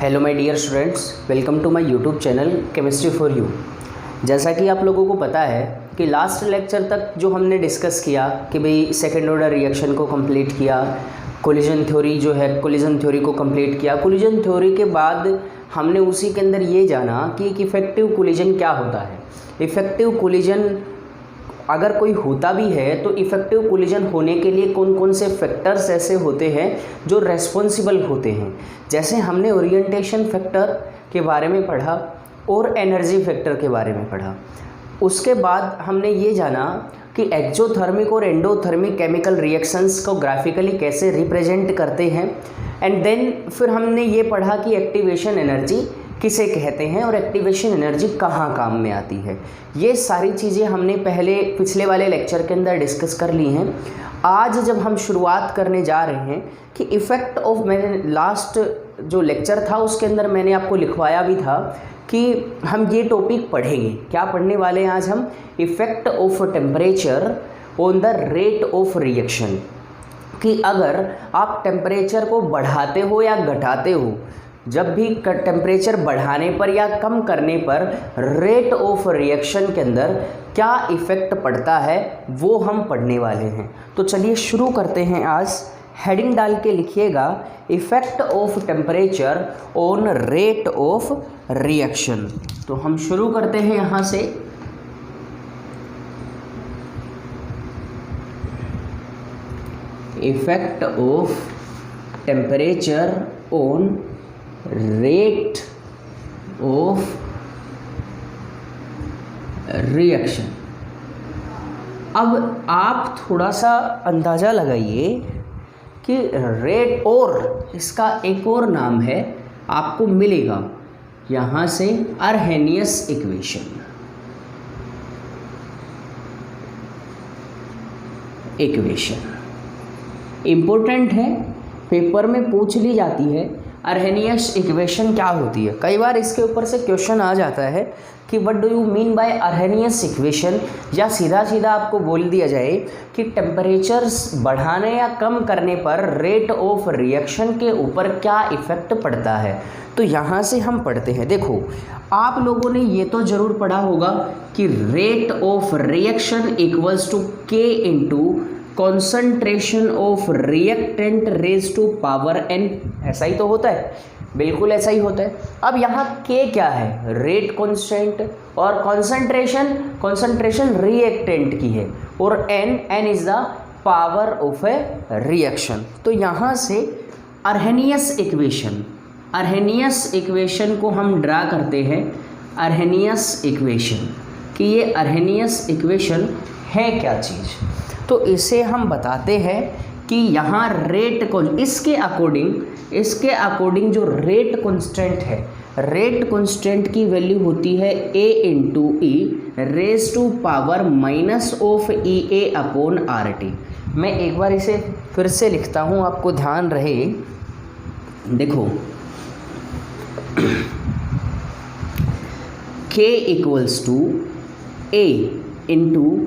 Hello my dear students, welcome to my YouTube channel chemistry for you. जैसा कि आप लोगों को पता है कि लास्ट लेक्चर तक जो हमने डिस्कस किया कि भाई सेकेंड ऑर्डर रिएक्शन को कंप्लीट किया, कोलिजन थ्योरी जो है कोलिजन थ्योरी को कंप्लीट किया। कोलिजन थ्योरी के बाद हमने उसी के अंदर ये जाना कि एक इफ़ेक्टिव कोलिजन क्या होता है। इफ़ेक्टिव कोलिजन अगर कोई होता भी है तो इफ़ेक्टिव कोलिजन होने के लिए कौन कौन से फैक्टर्स ऐसे होते हैं जो रेस्पॉन्सिबल होते हैं। जैसे हमने ओरिएंटेशन फैक्टर के बारे में पढ़ा और एनर्जी फैक्टर के बारे में पढ़ा। उसके बाद हमने ये जाना कि एक्सोथर्मिक और एंडोथर्मिक केमिकल रिएक्शंस को ग्राफिकली कैसे रिप्रेजेंट करते हैं। एंड देन फिर हमने ये पढ़ा कि एक्टिवेशन एनर्जी किसे कहते हैं और एक्टिवेशन एनर्जी कहाँ काम में आती है। ये सारी चीज़ें हमने पिछले वाले लेक्चर के अंदर डिस्कस कर ली हैं। आज जब हम शुरुआत करने जा रहे हैं कि इफ़ेक्ट ऑफ, मैंने लास्ट जो लेक्चर था उसके अंदर मैंने आपको लिखवाया भी था कि हम ये टॉपिक पढ़ेंगे। क्या पढ़ने वाले हैं आज हम? Effect of temperature on the rate of reaction. कि अगर आप टेम्परेचर को बढ़ाते हो या घटाते हो, जब भी टेम्परेचर बढ़ाने पर या कम करने पर रेट ऑफ रिएक्शन के अंदर क्या इफ़ेक्ट पड़ता है वो हम पढ़ने वाले हैं। तो चलिए शुरू करते हैं। आज हेडिंग डाल के लिखिएगा effect of temperature on rate of reaction. तो हम शुरू करते हैं यहाँ से। Effect of temperature on rate of reaction. अब आप थोड़ा सा अंदाज़ा लगाइए कि रेट, और इसका एक और नाम है आपको मिलेगा यहाँ से, अर्हेनियस इक्वेशन। इम्पोर्टेंट है, पेपर में पूछ ली जाती है अर्हेनियस इक्वेशन क्या होती है। कई बार इसके ऊपर से क्वेश्चन आ जाता है कि what do you mean by Arrhenius equation, या सीधा सीधा आपको बोल दिया जाए कि टेम्परेचर्स बढ़ाने या कम करने पर रेट ऑफ रिएक्शन के ऊपर क्या इफ़ेक्ट पड़ता है। तो यहाँ से हम पढ़ते हैं। देखो, आप लोगों ने ये तो ज़रूर पढ़ा होगा कि rate of reaction equals to k into concentration of reactant raise to power n। ऐसा ही तो होता है, बिल्कुल ऐसा ही होता है। अब यहाँ k क्या है? रेट कांस्टेंट, और कॉन्सेंट्रेशन रिएक्टेंट की है, और n is the power of A reaction. तो यहाँ से अर्हेनियस इक्वेशन को हम ड्रा करते हैं। अर्हेनियस इक्वेशन कि ये अर्हेनियस इक्वेशन है क्या चीज़। तो इसे हम बताते हैं कि यहाँ रेट को, इसके अकॉर्डिंग जो रेट कांस्टेंट है, रेट कांस्टेंट की वैल्यू होती है a into E raise to power minus of E A upon R T. मैं एक बार इसे फिर से लिखता हूँ, आपको ध्यान रहे। देखो, k equals to a into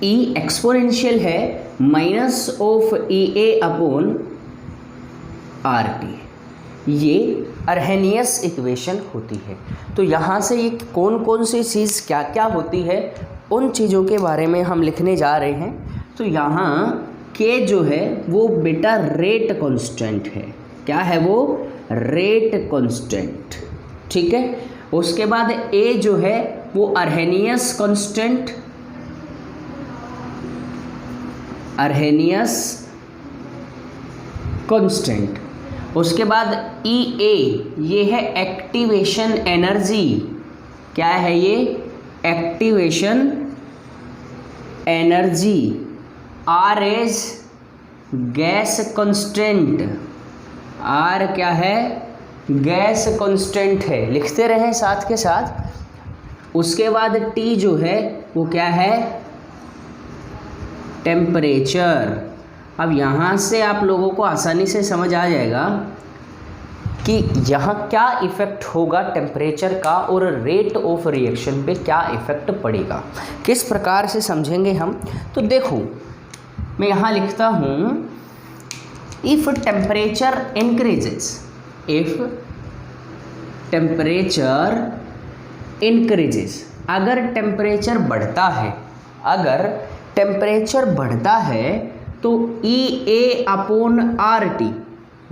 e exponential है minus of E A upon R T. ये अर्हेनियस इक्वेशन होती है। तो यहाँ से ये कौन कौन सी चीज़ क्या क्या होती है उन चीज़ों के बारे में हम लिखने जा रहे हैं। तो यहाँ के जो है वो बेटा रेट कांस्टेंट है। क्या है वो? रेट कांस्टेंट, ठीक है। उसके बाद ए जो है वो अर्हेनियस कांस्टेंट। उसके बाद ई ए, ये है एक्टिवेशन एनर्जी। क्या है ये? Activation energy. R is gas constant. R क्या है? गैस कांस्टेंट है, लिखते रहें साथ के साथ। उसके बाद टी जो है वो क्या है? टेम्परेचर। अब यहाँ से आप लोगों को आसानी से समझ आ जाएगा कि यहाँ क्या इफ़ेक्ट होगा टेम्परेचर का और रेट ऑफ रिएक्शन पे क्या इफ़ेक्ट पड़ेगा, किस प्रकार से समझेंगे हम। तो देखो, मैं यहाँ लिखता हूँ if temperature increases, if temperature increases, अगर टेम्परेचर बढ़ता है तो EA/RT,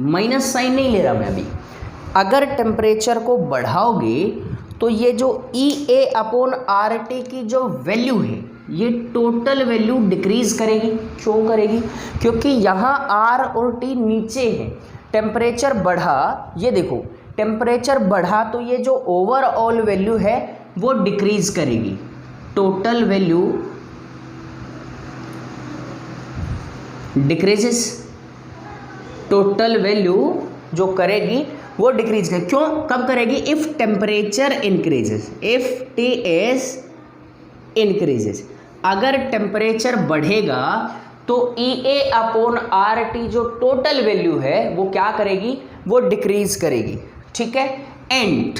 माइनस साइन नहीं ले रहा मैं अभी, अगर टेम्परेचर को बढ़ाओगे तो ये जो EA/RT की जो वैल्यू है ये टोटल वैल्यू डिक्रीज करेगी। क्यों करेगी? क्योंकि यहाँ R और T नीचे है, टेम्परेचर बढ़ा, ये देखो टेम्परेचर बढ़ा तो ये जो ओवरऑल वैल्यू है वो डिक्रीज करेगी, total value decreases, total value जो करेगी वो डिक्रीज करेगी। क्यों कब करेगी? If temperature increases, if TS increases, अगर टेम्परेचर बढ़ेगा तो EA/RT जो टोटल वैल्यू है वो क्या करेगी? वो डिक्रीज करेगी। ठीक है, एंड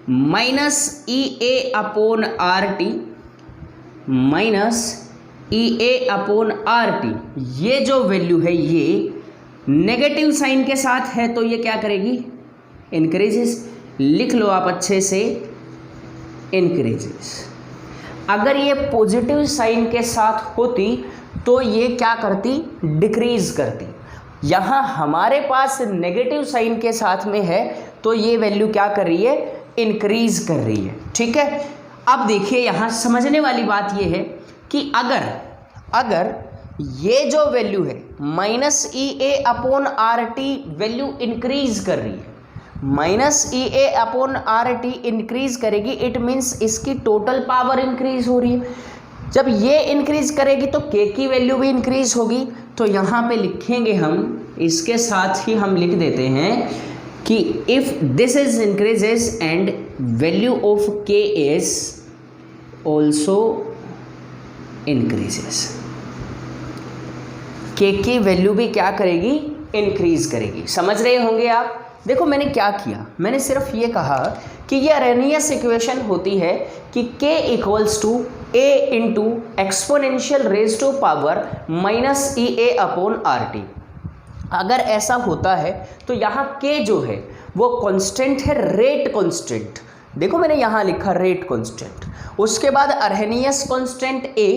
माइनस EA/RT, ये जो वैल्यू है ये नेगेटिव साइन के साथ है तो ये क्या करेगी? इंक्रीजेस। लिख लो आप अच्छे से, इंक्रीजेस। अगर ये पॉजिटिव साइन के साथ होती तो ये क्या करती? डिक्रीज करती। यहाँ हमारे पास नेगेटिव साइन के साथ में है तो ये वैल्यू क्या कर रही है? इंक्रीज कर रही है। ठीक है, अब देखिए यहाँ समझने वाली बात ये है कि अगर ये जो वैल्यू है -EA/RT वैल्यू इंक्रीज कर रही है, -EA/RT इंक्रीज करेगी, इट मीन्स इसकी टोटल पावर इंक्रीज हो रही है। जब ये इंक्रीज करेगी तो K की वैल्यू भी इंक्रीज होगी। तो यहाँ पे लिखेंगे हम, इसके साथ ही हम लिख देते हैं कि if this is increases and value of K is also increases, K की वैल्यू भी क्या करेगी? इंक्रीज करेगी। समझ रहे होंगे आप? देखो मैंने क्या किया, मैंने सिर्फ ये कहा कि ये अरेनियस इक्वेशन होती है कि K equals to A into exponential raise to power -EA/RT। अगर ऐसा होता है तो यहाँ K जो है वो कांस्टेंट है, रेट कांस्टेंट। देखो मैंने यहाँ लिखा रेट कांस्टेंट, उसके बाद अरहेनियस कांस्टेंट A,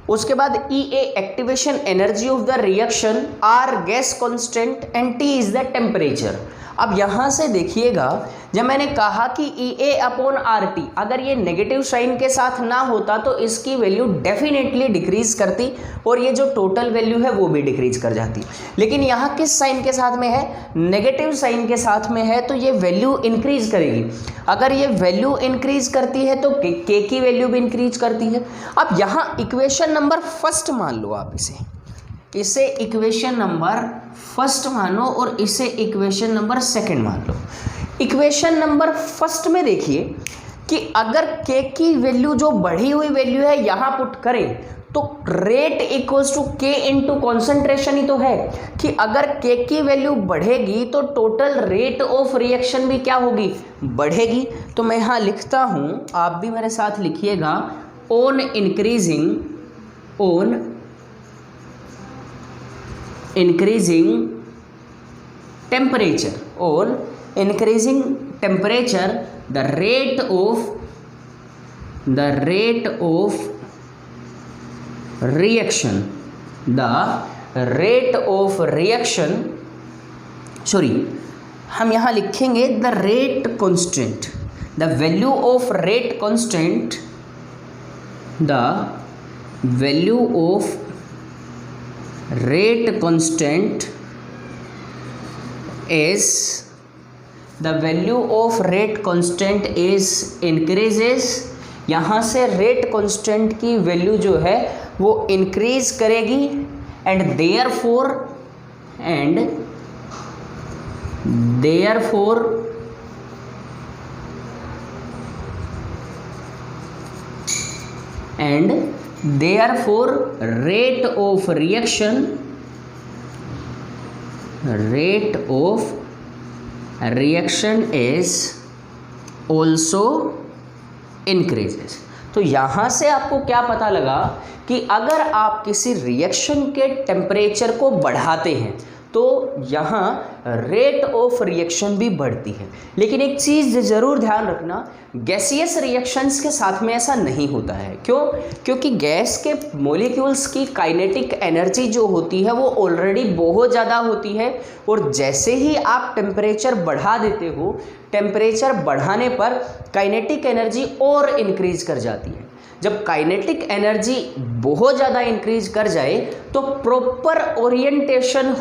उसके बाद EA activation energy of the reaction, R gas constant and T is the temperature. अब यहाँ से देखिएगा, जब मैंने कहा कि EA/RT अगर ये नेगेटिव साइन के साथ ना होता तो इसकी वैल्यू डेफिनेटली डिक्रीज करती और ये जो टोटल वैल्यू है वो भी डिक्रीज कर जाती। लेकिन यहाँ किस साइन के साथ में है? नेगेटिव साइन के साथ में है, तो ये वैल्यू इंक्रीज करेगी। अगर ये वैल्यू इंक्रीज करती है तो K की वैल्यू भी इंक्रीज करती है। अब यहाँ इक्वेशन नंबर फर्स्ट मान लो आप, इसे इक्वेशन नंबर फर्स्ट मानो और इसे इक्वेशन नंबर सेकंड मान लो। इक्वेशन नंबर फर्स्ट में देखिए कि अगर K की वैल्यू जो बढ़ी हुई वैल्यू है यहाँ पुट करें तो rate equals to K into concentration ही तो है कि अगर K की वैल्यू बढ़ेगी तो टोटल रेट ऑफ रिएक्शन भी क्या होगी? बढ़ेगी। तो मैं यहाँ लिखता हूँ, आप भी मेरे साथ लिखिएगा, on increasing temperature, or increasing temperature, the rate of reaction, sorry, हम यहाँ लिखेंगे the rate constant, the value of rate constant, the value of rate constant is, the value of rate constant is increases। यहाँ से rate constant की value जो है वो increase करेगी and therefore rate of reaction is also increases। तो यहाँ से आपको क्या पता लगा कि अगर आप किसी रिएक्शन के टेम्परेचर को बढ़ाते हैं तो यहाँ रेट ऑफ रिएक्शन भी बढ़ती है। लेकिन एक चीज़ ज़रूर ध्यान रखना, गैसियस रिएक्शंस के साथ में ऐसा नहीं होता है। क्यों? क्योंकि गैस के मॉलिक्यूल्स की काइनेटिक एनर्जी जो होती है वो ऑलरेडी बहुत ज़्यादा होती है, और जैसे ही आप टेम्परेचर बढ़ा देते हो, टेम्परेचर बढ़ाने पर काइनेटिक एनर्जी और इंक्रीज कर जाती है। जब काइनेटिक एनर्जी बहुत ज़्यादा इंक्रीज कर जाए तो प्रॉपर ओरिएंटेशन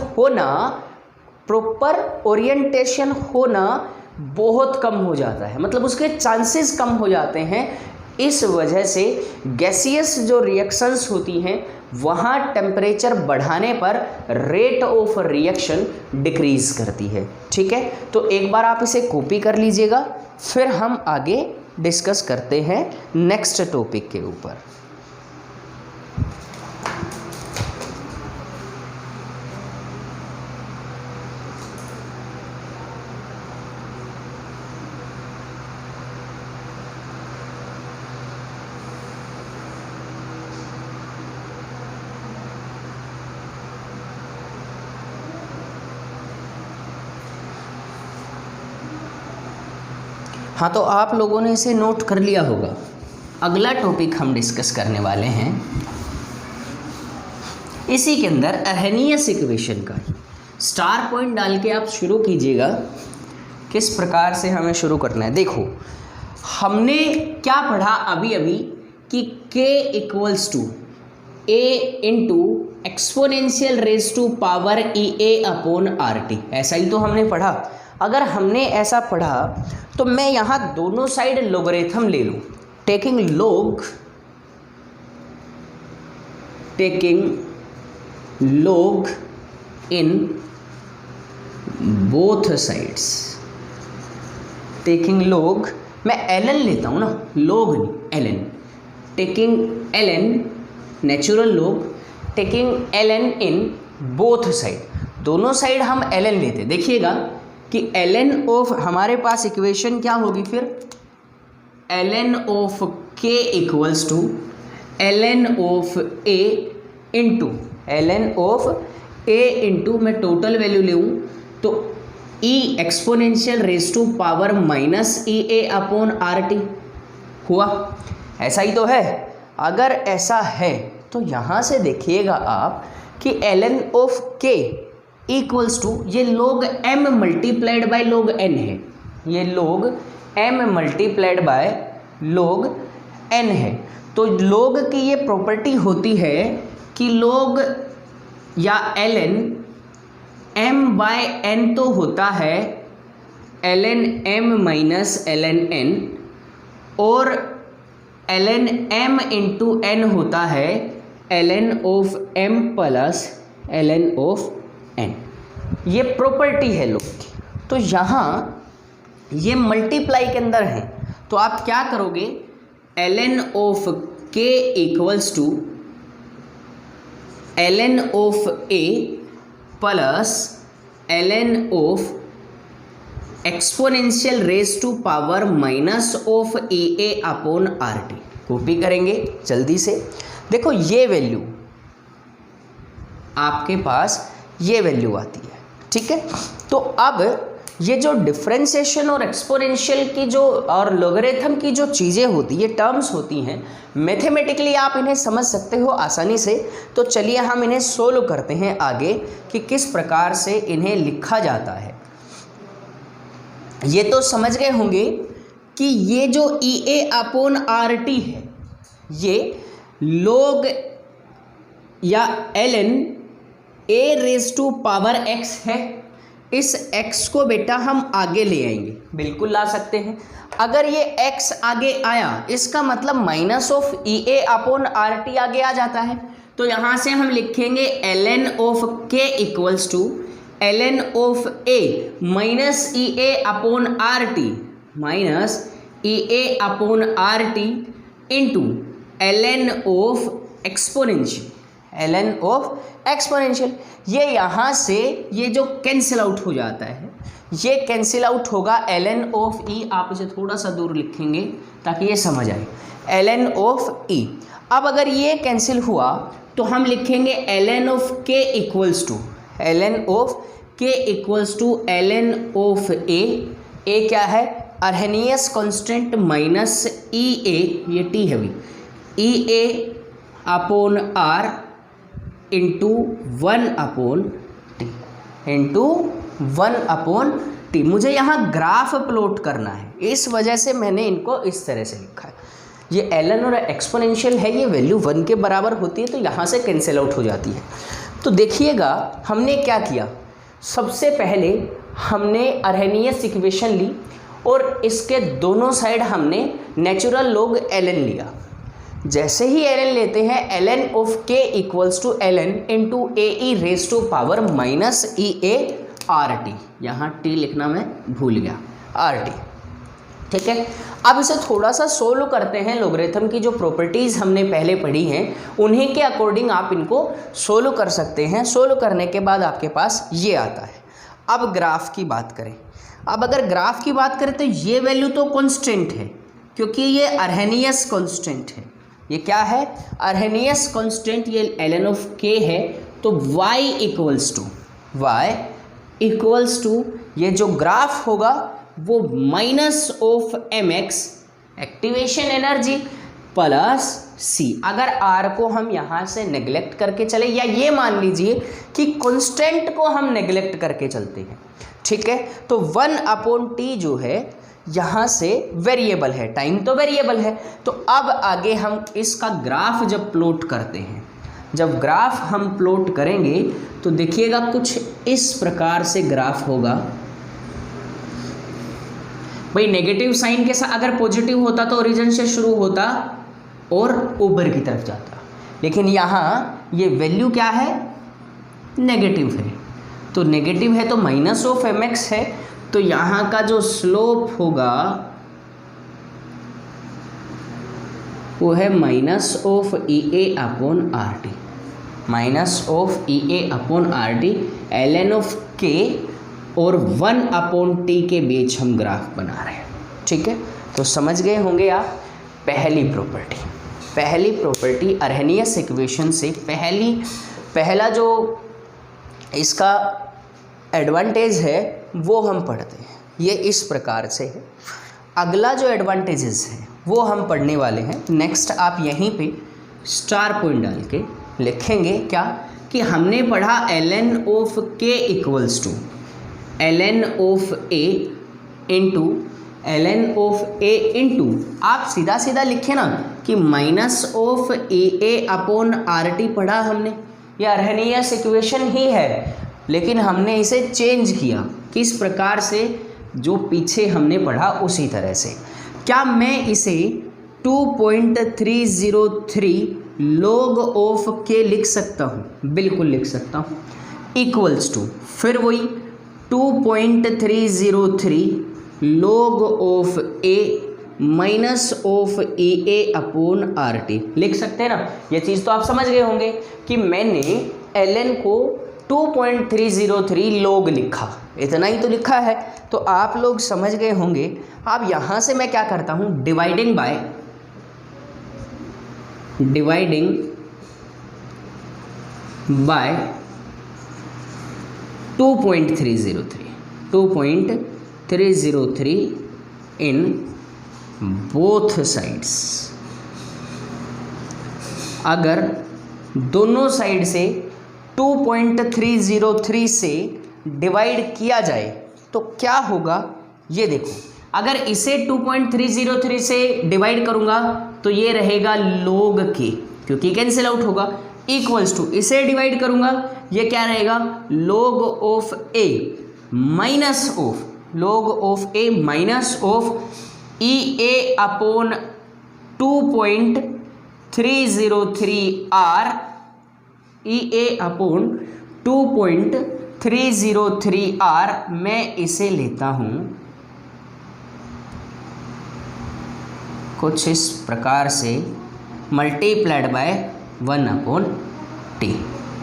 होना बहुत कम हो जाता है, मतलब उसके चांसेस कम हो जाते हैं। इस वजह से गैसियस जो रिएक्शंस होती हैं वहाँ टेम्परेचर बढ़ाने पर रेट ऑफ रिएक्शन डिक्रीज करती है। ठीक है, तो एक बार आप इसे कॉपी कर लीजिएगा, फिर हम आगे डिस्कस करते हैं नेक्स्ट टॉपिक के ऊपर। हाँ, तो आप लोगों ने इसे नोट कर लिया होगा। अगला टॉपिक हम डिस्कस करने वाले हैं, इसी के अंदर अर्हेनियस इक्वेशन का स्टार पॉइंट डाल के आप शुरू कीजिएगा किस प्रकार से हमें शुरू करना है। देखो, हमने क्या पढ़ा अभी अभी कि k equals to a into exponential raise to power EA upon RT, ऐसा ही तो हमने पढ़ा। अगर हमने ऐसा पढ़ा तो मैं यहाँ दोनों साइड लोगरिथम ले लूँ, taking log in both sides, taking log, मैं ln लेता हूँ ना, log नहीं ln, taking ln natural log, taking ln in both side, दोनों साइड हम ln लेते। देखिएगा कि ln ऑफ, हमारे पास इक्वेशन क्या होगी फिर, ln of k equals to ln of a into ln of a into, मैं टोटल वैल्यू लूँ तो e exponential raise to power minus EA upon RT हुआ। ऐसा ही तो है। अगर ऐसा है तो यहाँ से देखिएगा आप कि ln of k equals to, ये log m multiplied by log n है, ये log m multiplied by log n है। तो log की ये प्रॉपर्टी होती है कि log या ln m बाय n तो होता है ln m minus ln n, और ln m इंटू n होता है ln of m plus ln of n। ये प्रॉपर्टी है लोग की। तो यहाँ ये मल्टीप्लाई के अंदर है, तो आप क्या करोगे, ln of k equals to ln of a plus ln of exponential raise to power minus of EA upon RT। Copy करेंगे जल्दी से। देखो, ये वैल्यू आपके पास ये वैल्यू आती है। ठीक है, तो अब ये जो डिफरेंशिएशन और एक्सपोनेंशियल की जो और लोगरिथम की जो चीज़ें होती है, टर्म्स होती हैं, मैथमेटिकली आप इन्हें समझ सकते हो आसानी से। तो चलिए हम इन्हें सोल्व करते हैं आगे कि किस प्रकार से इन्हें लिखा जाता है। ये तो समझ गए होंगे कि ये जो EA अपॉन RT है, ये log या ln a raise to power x है। इस x को बेटा हम आगे ले आएंगे, बिल्कुल ला सकते हैं। अगर ये x आगे आया, इसका मतलब minus of EA upon RT आगे आ जाता है। तो यहाँ से हम लिखेंगे ln of k equals to ln of a minus EA upon RT, minus EA upon RT into ln of exponential, ln of exponential. ये यहाँ से ये जो कैंसिल आउट हो जाता है, ये कैंसिल आउट होगा ln ऑफ e। आप इसे थोड़ा सा दूर लिखेंगे ताकि ये समझ आए, ln ऑफ e। अब अगर ये कैंसिल हुआ तो हम लिखेंगे ln of k equals to ln of k equals to ln of a क्या है, अर्हेनियस कांस्टेंट माइनस ई ए, ये टी है भी, ई A upon are into 1/t। मुझे यहाँ ग्राफ प्लॉट करना है, इस वजह से मैंने इनको इस तरह से लिखा है। ये ln और एक्सपोनेंशियल है, ये वैल्यू 1 के बराबर होती है तो यहाँ से कैंसिल आउट हो जाती है। तो देखिएगा हमने क्या किया, सबसे पहले हमने अर्हेनियस इक्वेशन ली और इसके दोनों साइड हमने नेचुरल लॉग ln लिया। जैसे ही ln लेते हैं ln of k equals to ln into A E raise to power minus E A R T, यहाँ टी लिखना मैं भूल गया, आर टी, ठीक है। अब इसे थोड़ा सा सोल्व करते हैं, लॉगरिथम की जो प्रॉपर्टीज़ हमने पहले पढ़ी हैं उन्हीं के अकॉर्डिंग आप इनको सोल्व कर सकते हैं। सोल्व करने के बाद आपके पास ये आता है। अब ग्राफ की बात करें, अब अगर ग्राफ की बात करें तो ये वैल्यू तो कांस्टेंट है क्योंकि ये अर्हेनियस कांस्टेंट है। ये क्या है, अर्हेनियस कांस्टेंट, ये ln ऑफ k है। तो y इक्वल्स टू ये जो ग्राफ होगा वो minus of mx activation energy plus c। अगर r को हम यहाँ से नेग्लेक्ट करके चले, या ये मान लीजिए कि कांस्टेंट को हम नेग्लेक्ट करके चलते हैं, ठीक है, तो 1/t जो है यहाँ से वेरिएबल है, टाइम तो वेरिएबल है। तो अब आगे हम इसका ग्राफ जब प्लॉट करते हैं, जब ग्राफ हम प्लॉट करेंगे तो देखिएगा कुछ इस प्रकार से ग्राफ होगा। भाई नेगेटिव साइन के साथ अगर पॉजिटिव होता तो ओरिजिन से शुरू होता और ऊपर की तरफ जाता, लेकिन यहाँ ये वैल्यू क्या है, नेगेटिव है। तो नेगेटिव है तो माइनस ऑफ mx है, तो यहाँ का जो स्लोप होगा वो है minus of E A upon R T, minus of E A upon R T, ln of k और 1/t के बीच हम ग्राफ बना रहे हैं, ठीक है। तो समझ गए होंगे आप पहली प्रॉपर्टी अर्हेनियस इक्वेशन से पहला जो इसका एडवांटेज है वो हम पढ़ते हैं, ये इस प्रकार से है। अगला जो एडवांटेजेस है वो हम पढ़ने वाले हैं नेक्स्ट। आप यहीं पे स्टार पॉइंट डाल के लिखेंगे क्या, कि हमने पढ़ा ln of k equals to ln of a into ln of a into, आप सीधा सीधा लिखे ना कि minus of A A upon R T पढ़ा हमने, ये अर्हेनियस इक्वेशन ही है, लेकिन हमने इसे चेंज किया किस प्रकार से, जो पीछे हमने पढ़ा उसी तरह से। क्या मैं इसे 2.303 log ऑफ k लिख सकता हूँ? बिल्कुल लिख सकता हूँ। इक्वल्स टू फिर वही 2.303 log of a minus of A A upon R T लिख सकते हैं ना। ये चीज़ तो आप समझ गए होंगे कि मैंने ln को 2.303 log लिखा, इतना ही तो लिखा है, तो आप लोग समझ गए होंगे। अब यहाँ से मैं क्या करता हूँ, dividing by 2.303 in both sides. अगर दोनों साइड से 2.303 से डिवाइड किया जाए तो क्या होगा, ये देखो। अगर इसे 2.303 से डिवाइड करूंगा तो ये रहेगा log k, क्योंकि कैंसिल आउट होगा। इक्वल्स टू इसे डिवाइड करूंगा, ये क्या रहेगा, log of a minus of E A upon 2.303r, E A upon 2.303r। मैं इसे लेता हूँ कुछ इस प्रकार से, मल्टीप्लाइड बाय 1/t,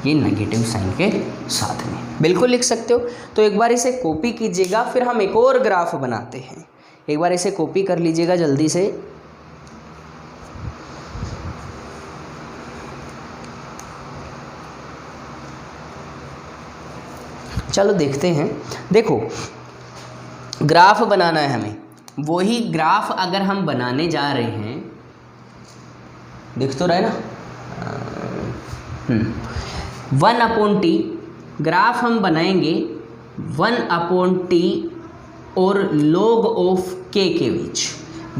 ये नेगेटिव साइन के साथ में बिल्कुल लिख सकते हो। तो एक बार इसे कॉपी कीजिएगा, फिर हम एक और ग्राफ बनाते हैं। एक बार इसे कॉपी कर लीजिएगा जल्दी से। चलो देखते हैं। देखो ग्राफ बनाना है हमें, वही ग्राफ अगर हम बनाने जा रहे हैं, दिख तो रहा है ना, 1/t ग्राफ हम बनाएंगे 1/t और log ऑफ k के बीच,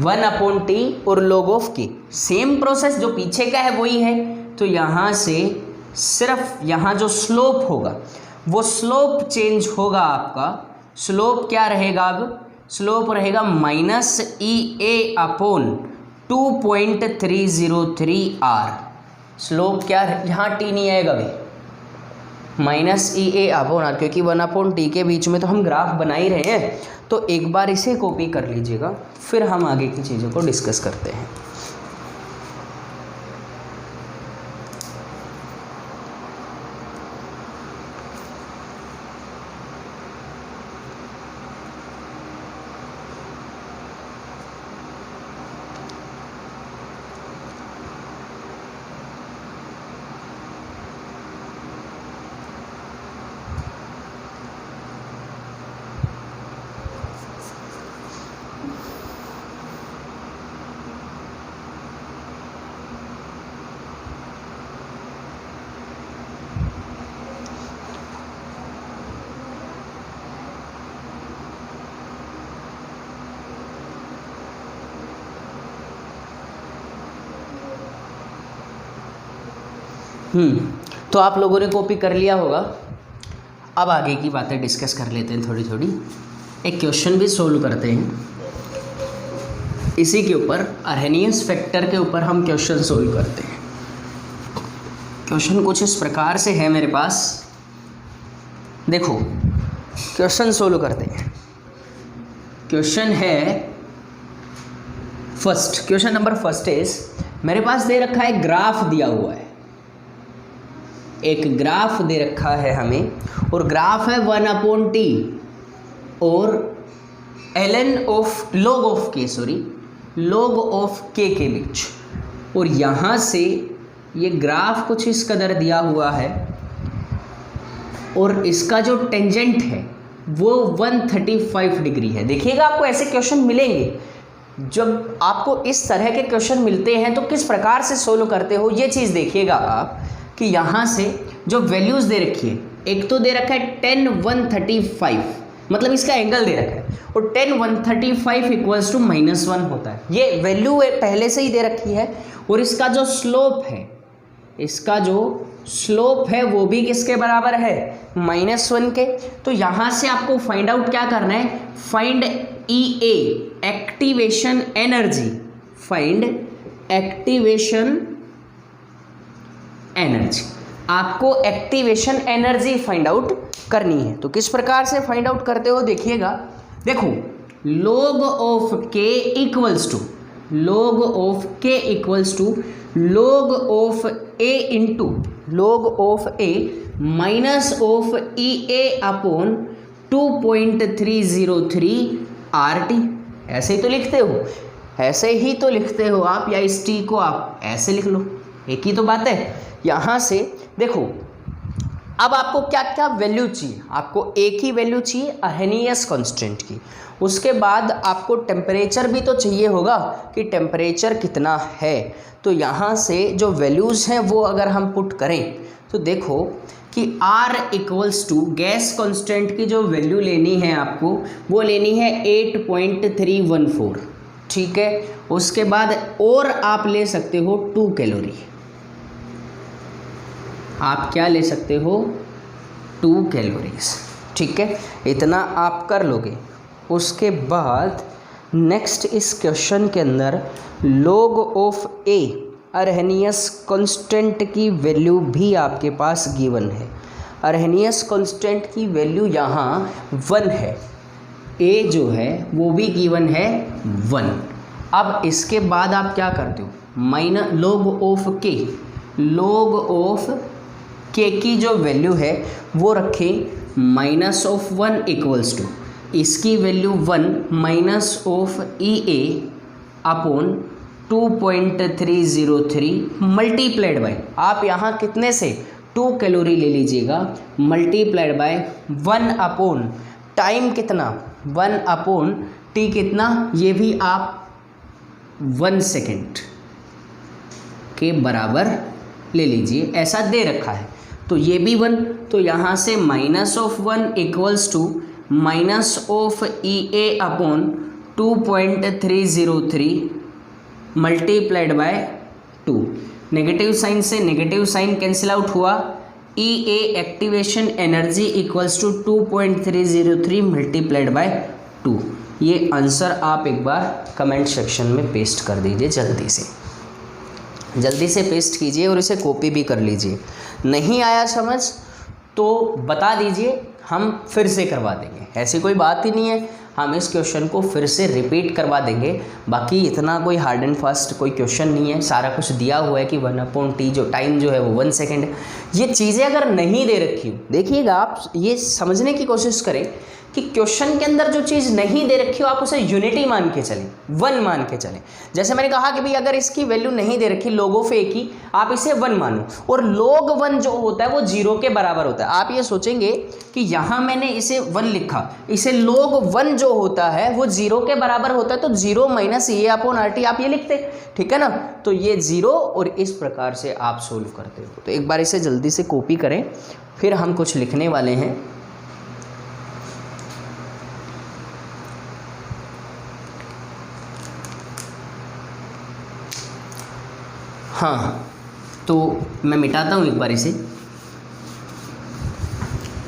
1/t और log of k। Same process जो पीछे का है वही है, तो यहाँ से सिर्फ यहाँ जो स्लोप होगा वो स्लोप चेंज होगा। आपका स्लोप क्या रहेगा, अब स्लोप रहेगा -EA/2.303R। स्लोप क्या, यहाँ t नहीं आएगा भाई, -EA/r, क्योंकि 1/t के बीच में तो हम ग्राफ बना ही रहे हैं। तो एक बार इसे कॉपी कर लीजिएगा, फिर हम आगे की चीज़ों को डिस्कस करते हैं। तो आप लोगों ने कॉपी कर लिया होगा। अब आगे की बातें डिस्कस कर लेते हैं थोड़ी थोड़ी। एक क्वेश्चन भी सोल्व करते हैं, इसी के ऊपर अरहेनियस फैक्टर के ऊपर हम क्वेश्चन सोल्व करते हैं। क्वेश्चन कुछ इस प्रकार से है मेरे पास, देखो क्वेश्चन सोल्व करते हैं। क्वेश्चन है first, question number first is, मेरे पास दे रखा है ग्राफ दिया हुआ है, एक ग्राफ दे रखा है हमें, और ग्राफ है 1/t और log ऑफ k के बीच, और यहाँ से ये ग्राफ कुछ इस कदर दिया हुआ है, और इसका जो टेंजेंट है वो 135 डिग्री है। देखिएगा आपको ऐसे क्वेश्चन मिलेंगे, जब आपको इस तरह के क्वेश्चन मिलते हैं तो किस प्रकार से सोल्व करते हो ये चीज़ देखिएगा आप, कि यहाँ से जो वैल्यूज़ दे रखी है, एक तो दे रखा है 10 135, मतलब इसका एंगल दे रखा है, और 10 135 इक्वल्स टू -1 होता है, ये वैल्यू पहले से ही दे रखी है। और इसका जो स्लोप है, इसका जो स्लोप है वो भी किसके बराबर है, -1 के। तो यहाँ से आपको फाइंड आउट क्या करना है, find EA activation energy, find activation energy, आपको एक्टिवेशन एनर्जी फाइंड आउट करनी है। तो किस प्रकार से फाइंड आउट करते हो देखिएगा, देखो log of k equals to log of a into log of a minus of EA/2.303 RT। ऐसे ही तो लिखते हो, ऐसे ही तो लिखते हो आप, या इस t को आप ऐसे लिख लो, एक ही तो बात है। यहाँ से देखो अब आपको क्या क्या वैल्यू चाहिए, आपको एक ही वैल्यू चाहिए अरहेनियस कांस्टेंट की, उसके बाद आपको टेम्परेचर भी तो चाहिए होगा कि टेम्परेचर कितना है। तो यहाँ से जो वैल्यूज़ हैं वो अगर हम पुट करें तो देखो कि R equals to gas constant की जो वैल्यू लेनी है आपको, वो लेनी है 8.314, ठीक है। उसके बाद और आप ले सकते हो 2 कैलोरी, आप क्या ले सकते हो 2 कैलोरीज, ठीक है, इतना आप कर लोगे। उसके बाद नेक्स्ट इस क्वेश्चन के अंदर log of A Arrhenius constant की वैल्यू भी आपके पास गिवन है। अरहेनियस कांस्टेंट की वैल्यू यहाँ 1 है, A जो है वो भी गिवन है 1। अब इसके बाद आप क्या करते हो, log ऑफ k की जो वैल्यू है वो रखें -1 इक्वल्स टू, इसकी value 1 minus of EA/2.303 multiplied by, आप यहाँ कितने से 2 कैलोरी ले लीजिएगा मल्टीप्लाइड बाय 1 अपॉन टाइम कितना 1 अपॉन टी कितना, ये भी आप 1 सेकेंड के बराबर ले लीजिए, ऐसा दे रखा है। तो ये भी 1, तो यहाँ से -1 equals to minus of EA upon 2.303 multiplied by 2। Negative sign से नेगेटिव साइन कैंसिल आउट हुआ, EA activation energy equals to 2.303 multiplied by 2। ये आंसर आप एक बार कमेंट सेक्शन में पेस्ट कर दीजिए, जल्दी से पेस्ट कीजिए और इसे कॉपी भी कर लीजिए। नहीं आया समझ तो बता दीजिए, हम फिर से करवा देंगे, ऐसी कोई बात ही नहीं है, हम इस क्वेश्चन को फिर से रिपीट करवा देंगे। बाकी इतना कोई हार्ड एंड फास्ट कोई क्वेश्चन नहीं है, सारा कुछ दिया हुआ है कि 1/t जो टाइम जो है वो 1 सेकेंड है। ये चीज़ें अगर नहीं दे रखी हो, देखिएगा आप ये समझने की कोशिश करें कि क्वेश्चन के अंदर जो चीज़ नहीं दे रखी हो आप उसे यूनिटी मान के चलें, 1 मान के चलें। जैसे मैंने कहा कि भाई अगर इसकी वैल्यू नहीं दे रखी log ऑफ a की, आप इसे 1 मानो, और log 1 जो होता है वो 0 के बराबर होता है। आप ये सोचेंगे कि यहाँ मैंने इसे 1 लिखा, इसे log 1 जो होता है वो 0 के बराबर होता है, तो 0 - EA अपॉन RT आप ये लिखते, ठीक है ना। तो ये 0 और इस प्रकार से आप सोल्व करते हो। तो एक बार इसे जल्दी से कॉपी करें, फिर हम कुछ लिखने वाले हैं। हाँ, तो मैं मिटाता हूँ एक बार इसे।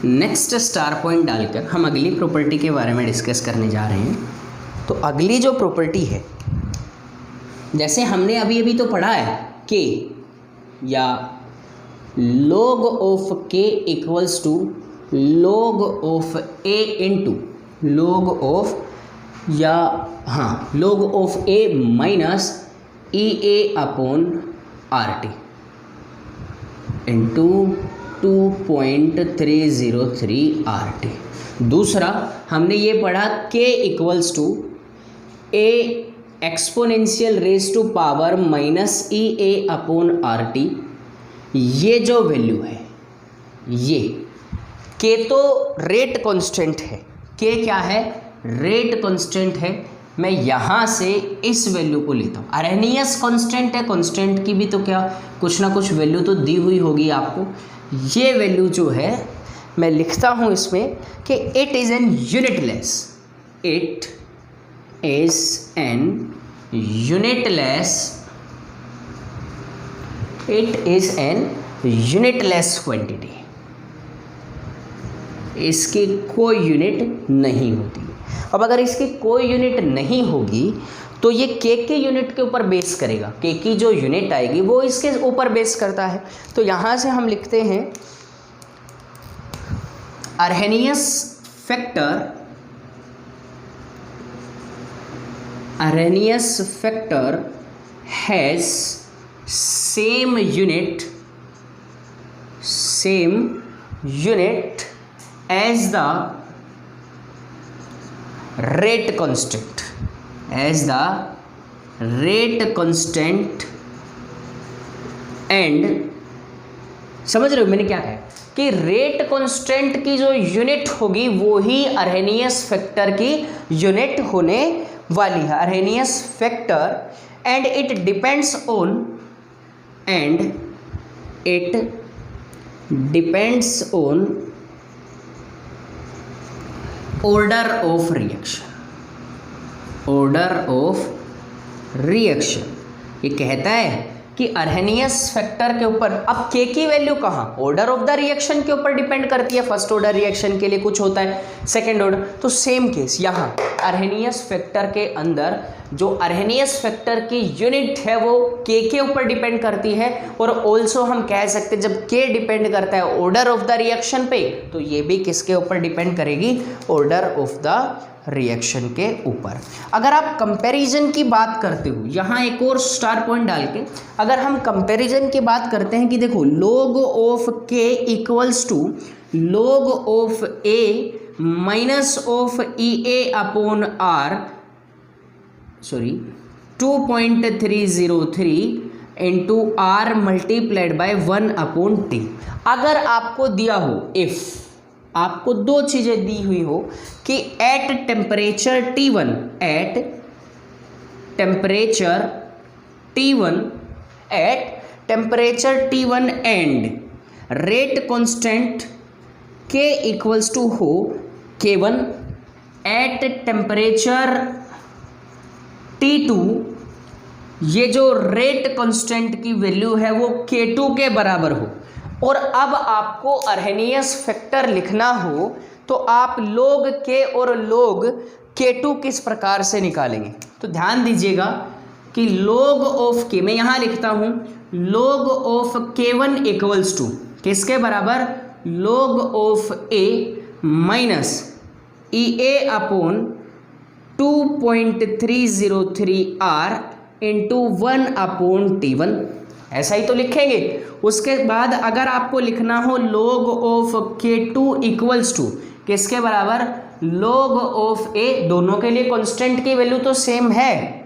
नेक्स्ट स्टार पॉइंट डालकर हम अगली प्रॉपर्टी के बारे में डिस्कस करने जा रहे हैं। तो अगली जो प्रॉपर्टी है, जैसे हमने अभी तो पढ़ा है के या log of K equals to log of a into log of a minus EA upon RT into 2.303 RT। दूसरा हमने ये पढ़ा k equals to a exponential raise to power minus EA upon RT। ये जो वैल्यू है, ये k तो rate constant है, k क्या है, रेट कांस्टेंट है। मैं यहाँ से इस वैल्यू को लेता हूँ, अरेनियस कांस्टेंट है, कांस्टेंट की भी तो क्या कुछ ना कुछ वैल्यू तो दी हुई होगी आपको। ये वैल्यू जो है मैं लिखता हूँ इसमें कि it is an unitless, it is an unitless quantity, इसकी कोई यूनिट नहीं होती। अब अगर इसकी कोई यूनिट नहीं होगी तो ये के यूनिट के ऊपर बेस करेगा, के की जो यूनिट आएगी वो इसके ऊपर बेस करता है। तो यहाँ से हम लिखते हैं Arrhenius factor has same unit as the rate constant and समझ रहे हो मैंने क्या कहा कि रेट कांस्टेंट की जो यूनिट होगी वो ही अर्हेनियस फैक्टर की यूनिट होने वाली है। Arrhenius factor and it depends on order of reaction। ये कहता है कि अर्हेनियस फैक्टर के ऊपर, अब के की वैल्यू कहाँ, ऑर्डर ऑफ द रिएक्शन के ऊपर डिपेंड करती है। फर्स्ट ऑर्डर रिएक्शन के लिए कुछ होता है, सेकेंड ऑर्डर, तो सेम केस यहाँ अर्हेनियस फैक्टर के अंदर जो अर्हेनियस फैक्टर की यूनिट है वो के ऊपर डिपेंड करती है। और ऑल्सो हम कह सकते हैं जब के डिपेंड करता है ऑर्डर ऑफ द रिएक्शन पे, तो ये भी किसके ऊपर डिपेंड करेगी, ऑर्डर ऑफ द रिएक्शन के ऊपर। अगर आप कंपैरिजन की बात करते हो, यहाँ एक और स्टार पॉइंट डाल के अगर हम कंपैरिजन की बात करते हैं कि देखो log of k equals to log of a minus of EA upon R 2.303 into R multiplied by 1/t। अगर आपको दिया हो, इफ आपको दो चीज़ें दी हुई हो कि at temperature T1 and rate constant K equals to हो K1 एट टेम्परेचर T2, ये जो रेट कांस्टेंट की वैल्यू है वो K2 के बराबर हो, और अब आपको अर्हेनियस फैक्टर लिखना हो तो आप log K और log K2 किस प्रकार से निकालेंगे। तो ध्यान दीजिएगा कि log ऑफ K, मैं यहाँ लिखता हूँ log of K1 equals to किसके बराबर, log of A minus EA upon 2.303 R into 1/T1, ऐसा ही तो लिखेंगे। उसके बाद अगर आपको लिखना हो log of K2 equals to किसके बराबर, log ऑफ A, दोनों के लिए कांस्टेंट की वैल्यू तो सेम है,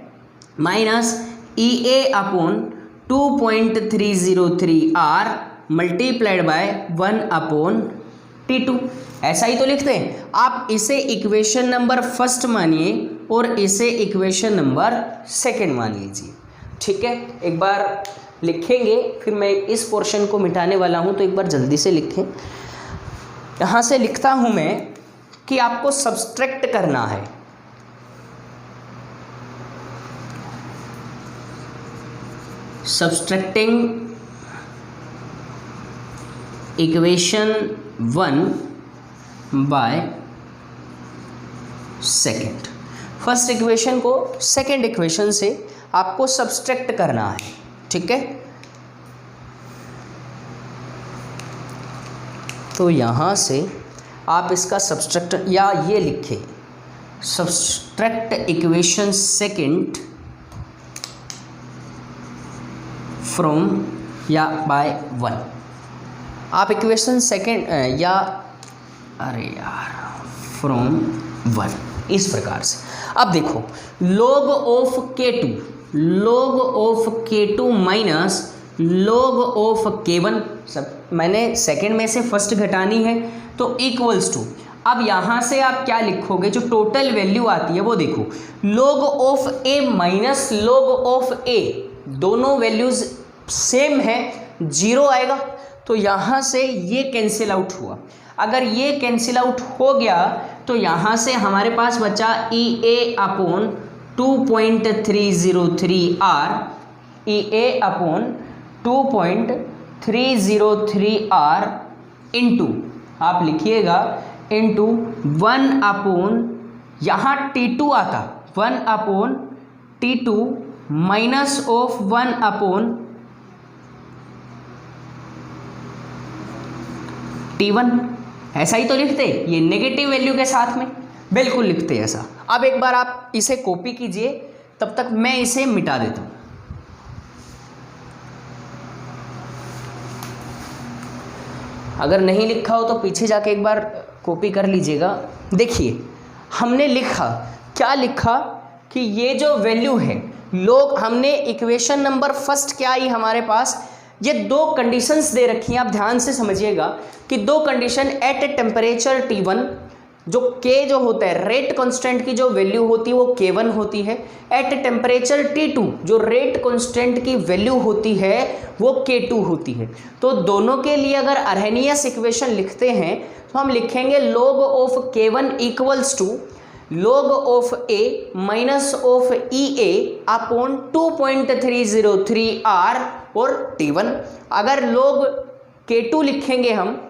minus EA upon 2.303 R multiplied by 1/T2, ऐसा ही तो लिखते हैं। आप इसे इक्वेशन नंबर फर्स्ट मानिए और इसे इक्वेशन नंबर सेकंड मान लीजिए, ठीक है। एक बार लिखेंगे, फिर मैं इस पोर्शन को मिटाने वाला हूं, तो एक बार जल्दी से लिखें। यहाँ से लिखता हूं मैं कि आपको सब्सट्रैक्ट करना है, subtracting equation 1 by second. First equation को सेकेंड इक्वेशन से आपको सब्सट्रैक्ट करना है, ठीक है। तो यहाँ से आप इसका सब्सट्रैक्ट, या ये लिखें सब्सट्रैक्ट इक्वेशन सेकेंड फ्रॉम या बाय 1। आप इक्वेशन सेकेंड या अरे यार फ्रॉम 1 इस प्रकार से। अब देखो log of K2 minus log of K1, सब मैंने सेकेंड में से फर्स्ट घटानी है, तो इक्वल्स टू, अब यहाँ से आप क्या लिखोगे, जो टोटल वैल्यू आती है वो देखो, log of A minus log of A, दोनों वैल्यूज सेम है, 0 आएगा। तो यहाँ से ये कैंसिल आउट हुआ। अगर ये कैंसिल आउट हो गया तो यहाँ से हमारे पास बचा EA upon 2.303 R, EA upon 2.303 R into, आप लिखिएगा इंटू 1/, यहाँ T2 आता, 1/T2 माइनस ऑफ 1/T1, ऐसा ही तो लिखते, ये नेगेटिव वैल्यू के साथ में बिल्कुल लिखते ऐसा। अब एक बार आप इसे कॉपी कीजिए, तब तक मैं इसे मिटा देता हूं। अगर नहीं लिखा हो तो पीछे जाके एक बार कॉपी कर लीजिएगा। देखिए हमने लिखा, क्या लिखा कि ये जो वैल्यू है लोग, हमने इक्वेशन नंबर फर्स्ट क्या आई हमारे पास, ये दो कंडीशंस दे रखी हैं, आप ध्यान से समझिएगा कि दो कंडीशन एट टेम्परेचर T1, जो K जो होता है रेट कांस्टेंट की जो वैल्यू होती है वो K1 होती है, एट टेम्परेचर T2 जो रेट कांस्टेंट की वैल्यू होती है वो K2 होती है। तो दोनों के लिए अगर अर्हेनियस इक्वेशन लिखते हैं तो हम लिखेंगे log of K1 equals to log of A minus of EA upon 2.303 R और T1। अगर log K2 लिखेंगे हम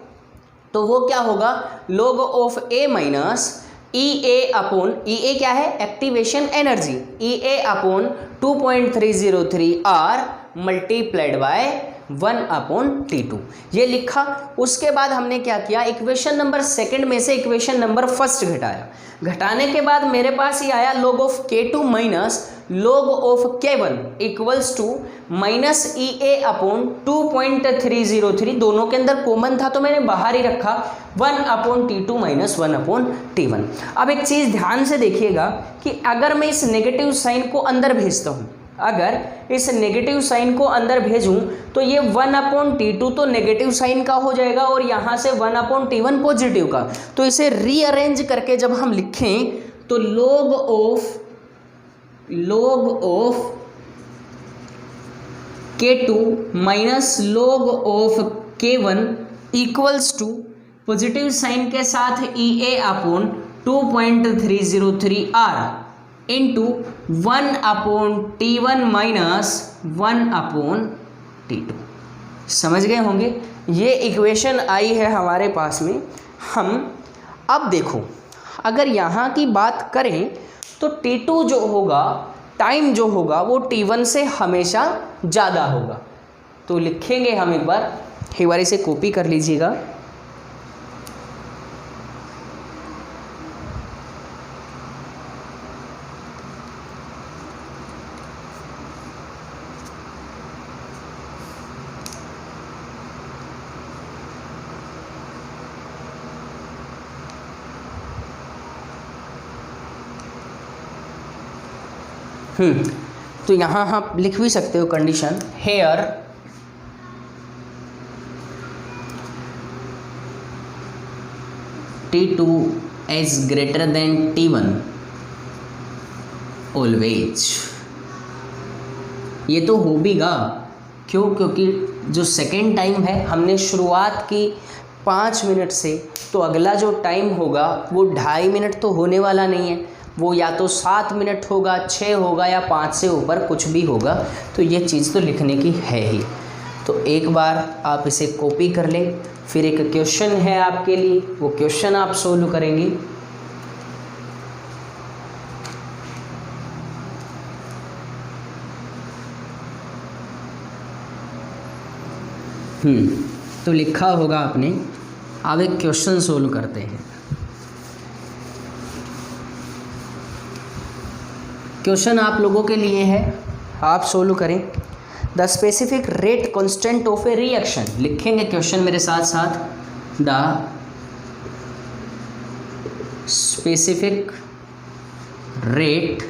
तो वो क्या होगा, log of A minus EA upon, EA क्या है, activation energy, EA upon 2.303 R multiplied by 1/T2, ये लिखा। उसके बाद हमने क्या किया, इक्वेशन नंबर सेकंड में से इक्वेशन नंबर फर्स्ट घटाया। घटाने के बाद मेरे पास ये आया log of K2 minus log of K1 equals to minus EA upon 2.303, दोनों के अंदर कॉमन था तो मैंने बाहर ही रखा 1/T2 माइनस 1/T1। अब एक चीज़ ध्यान से देखिएगा कि अगर मैं इस नेगेटिव साइन को अंदर भेजता हूँ अगर इस नेगेटिव साइन को अंदर भेजूं तो ये 1/T2 तो नेगेटिव साइन का हो जाएगा और यहाँ से 1/T1 पॉजिटिव का। तो इसे रीअरेंज करके जब हम लिखें तो log of K2 minus log of K1 equals to positive sign के साथ EA/2.303R into 1/T1 minus 1/T2। समझ गए होंगे, ये इक्वेशन आई है हमारे पास में। हम अब देखो, अगर यहाँ की बात करें तो T2 जो होगा, टाइम जो होगा वो T1 से हमेशा ज़्यादा होगा। तो लिखेंगे हम एक बार इसे कॉपी कर लीजिएगा। तो यहाँ आप लिख भी सकते हो condition, here T2 is greater than T1 always. ये तो हो भी गा, क्यों? क्योंकि जो सेकेंड टाइम है हमने शुरुआत की 5 मिनट से, तो अगला जो टाइम होगा वो 2.5 मिनट तो होने वाला नहीं है, वो या तो 7 मिनट होगा, 6 होगा या 5 से ऊपर कुछ भी होगा। तो ये चीज़ तो लिखने की है ही। तो एक बार आप इसे कॉपी कर लें, फिर एक क्वेश्चन है आपके लिए, वो क्वेश्चन आप सोल्व करेंगे। तो लिखा होगा आपने। अब एक क्वेश्चन सोल्व करते हैं। क्वेश्चन आप लोगों के लिए है, आप सोल्व करें। The specific rate constant of A reaction, लिखेंगे क्वेश्चन मेरे साथ साथ। The specific rate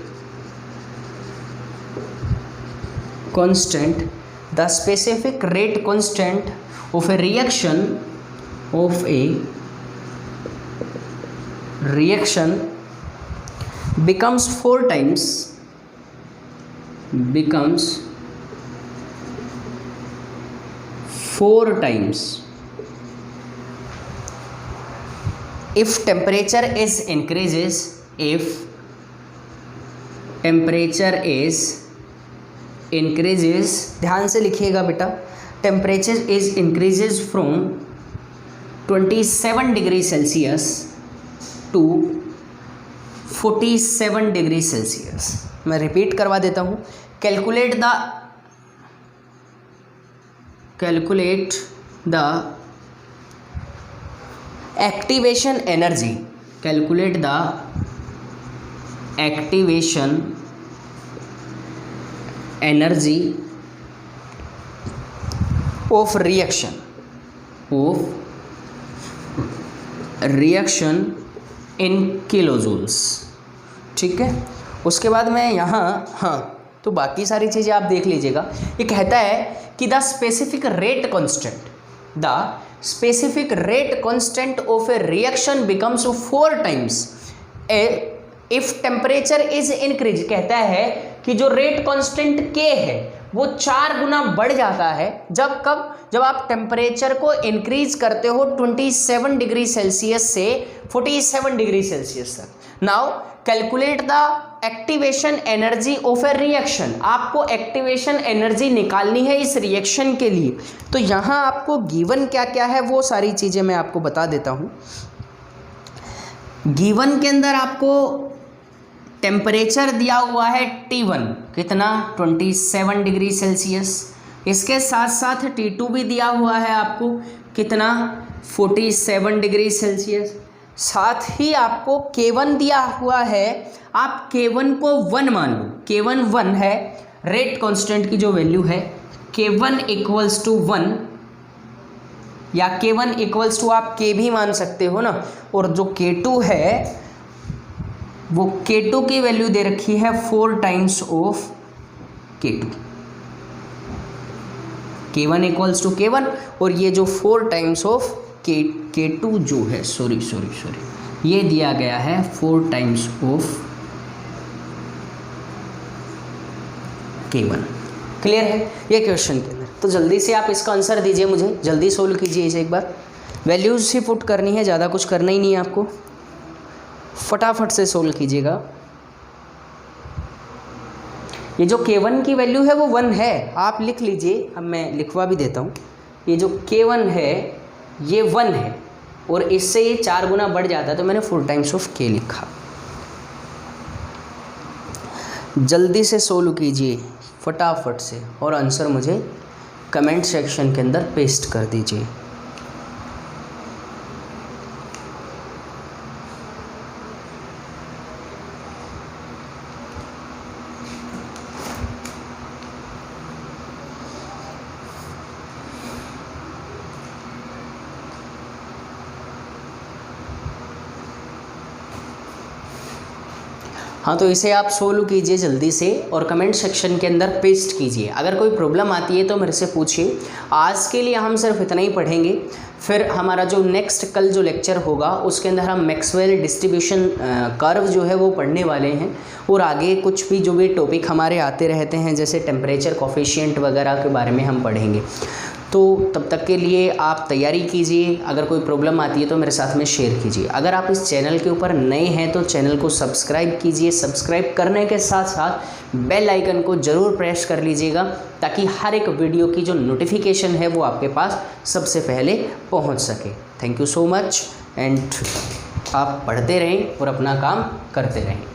constant, the specific rate constant of A reaction becomes 4 times if temperature is increases, ध्यान से लिखिएगा बेटा। Temperature is increases from 27 degree Celsius to 47 degree Celsius. मैं repeat करवा देता हूँ। Calculate the activation energy, calculate the activation energy of reaction in kilojoules. ठीक है, उसके बाद मैं यहाँ तो बाकी सारी चीज़ें आप देख लीजिएगा। ये कहता है कि the specific rate constant of A reaction becomes 4 times if temperature is increase. कहता है कि जो रेट कांस्टेंट K है वो 4 गुना बढ़ जाता है जब आप टेम्परेचर को इंक्रीज करते हो 27 डिग्री सेल्सियस से 47 डिग्री सेल्सियस तक। Now calculate the activation energy of A reaction. आपको एक्टिवेशन एनर्जी निकालनी है इस रिएक्शन के लिए। तो यहाँ आपको गिवन क्या क्या है वो सारी चीज़ें मैं आपको बता देता हूँ। गिवन के अंदर आपको टेम्परेचर दिया हुआ है T1 कितना 27 डिग्री सेल्सियस, इसके साथ साथ T2 भी दिया हुआ है आपको कितना 47 डिग्री सेल्सियस। साथ ही आपको K1 दिया हुआ है, आप K1 को 1 मान लो। K1 1 है, रेट कांस्टेंट की जो वैल्यू है K1 इक्वल्स टू 1 या K1 इक्वल्स टू आप K भी मान सकते हो ना। और जो K2 है वो K2 की वैल्यू दे रखी है 4 times of K2, K1 equals to K1 और ये जो 4 टाइम्स ऑफ K2 जो है सॉरी ये दिया गया है 4 टाइम्स ऑफ K1। क्लियर है ये क्वेश्चन के अंदर? तो जल्दी से आप इसका आंसर दीजिए, मुझे जल्दी सोल्व कीजिए इसे एक बार। वैल्यूज़ ही पुट करनी है, ज़्यादा कुछ करना ही नहीं है आपको, फटाफट से सोल्व कीजिएगा। ये जो K1 की वैल्यू है वो 1 है, आप लिख लीजिए, अब मैं लिखवा भी देता हूँ। ये जो K1 है ये 1 है और इससे ये 4 गुना बढ़ जाता है, तो मैंने 4 टाइम्स ऑफ K लिखा। जल्दी से सोल्व कीजिए फटाफट से और आंसर मुझे कमेंट सेक्शन के अंदर पेस्ट कर दीजिए। हाँ, तो इसे आप सोल्व कीजिए जल्दी से और कमेंट सेक्शन के अंदर पेस्ट कीजिए। अगर कोई प्रॉब्लम आती है तो मेरे से पूछिए। आज के लिए हम सिर्फ इतना ही पढ़ेंगे, फिर हमारा जो नेक्स्ट कल जो लेक्चर होगा उसके अंदर हम मैक्सवेल डिस्ट्रीब्यूशन कर्व जो है वो पढ़ने वाले हैं और आगे कुछ भी जो भी टॉपिक हमारे आते रहते हैं जैसे टेम्परेचर कोफिशिएंट वगैरह के बारे में हम पढ़ेंगे। तो तब तक के लिए आप तैयारी कीजिए। अगर कोई प्रॉब्लम आती है तो मेरे साथ में शेयर कीजिए। अगर आप इस चैनल के ऊपर नए हैं तो चैनल को सब्सक्राइब कीजिए। सब्सक्राइब करने के साथ साथ बेल आइकन को ज़रूर प्रेस कर लीजिएगा ताकि हर एक वीडियो की जो नोटिफिकेशन है वो आपके पास सबसे पहले पहुंच सके। Thank you so much and आप पढ़ते रहें और अपना काम करते रहें।